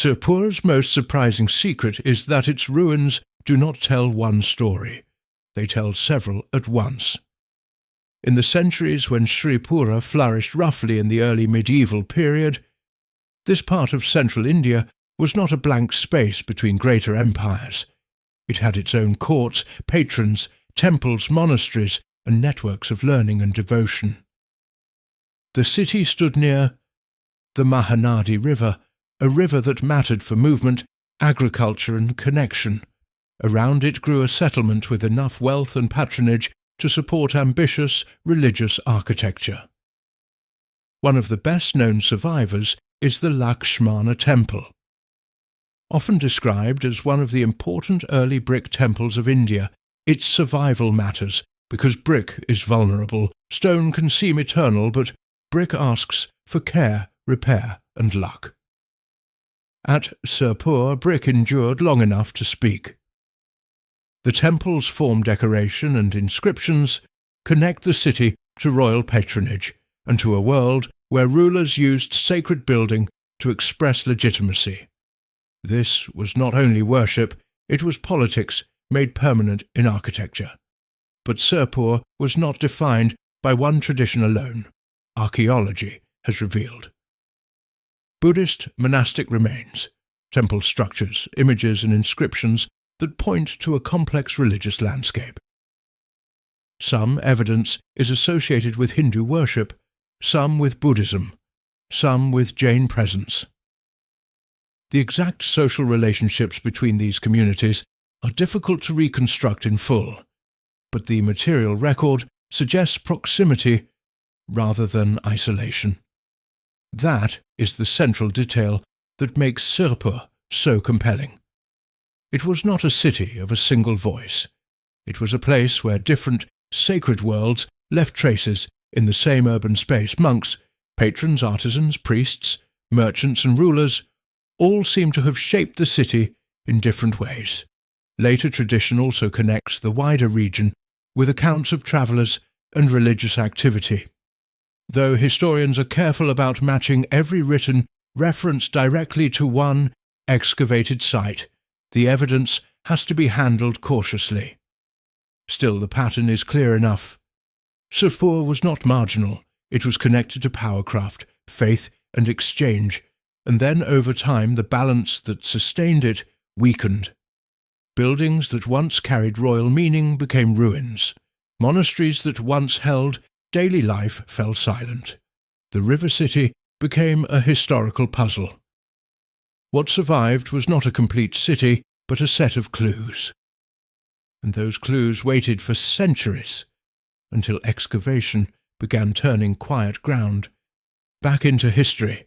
Sirpur's most surprising secret is that its ruins do not tell one story. They tell several at once. In the centuries when Sripura flourished roughly in the early medieval period, this part of central India was not a blank space between greater empires. It had its own courts, patrons, temples, monasteries, and networks of learning and devotion. The city stood near the Mahanadi River, a river that mattered for movement, agriculture, and connection. Around it grew a settlement with enough wealth and patronage to support ambitious religious architecture. One of the best-known survivors is the Lakshmana Temple. Often described as one of the important early brick temples of India, its survival matters because brick is vulnerable, stone can seem eternal, but brick asks for care, repair, and luck. At Sirpur, brick endured long enough to speak. The temple's form decoration and inscriptions connect the city to royal patronage and to a world where rulers used sacred building to express legitimacy. This was not only worship, it was politics made permanent in architecture. But Sirpur was not defined by one tradition alone. Archaeology has revealed. Buddhist monastic remains, temple structures, images and inscriptions that point to a complex religious landscape. Some evidence is associated with Hindu worship, some with Buddhism, some with Jain presence. The exact social relationships between these communities are difficult to reconstruct in full, but the material record suggests proximity rather than isolation. That is the central detail that makes Sirpur so compelling. It was not a city of a single voice. It was a place where different sacred worlds left traces in the same urban space. Monks, patrons, artisans, priests, merchants and rulers all seem to have shaped the city in different ways. Later tradition also connects the wider region with accounts of travellers and religious activity. Though historians are careful about matching every written reference directly to one excavated site, the evidence has to be handled cautiously. Still, the pattern is clear enough. Sirpur was not marginal. It was connected to powercraft, faith, and exchange, and then over time the balance that sustained it weakened. Buildings that once carried royal meaning became ruins. Monasteries that once held daily life fell silent. The river city became a historical puzzle. What survived was not a complete city, but a set of clues. And those clues waited for centuries, until excavation began turning quiet ground back into history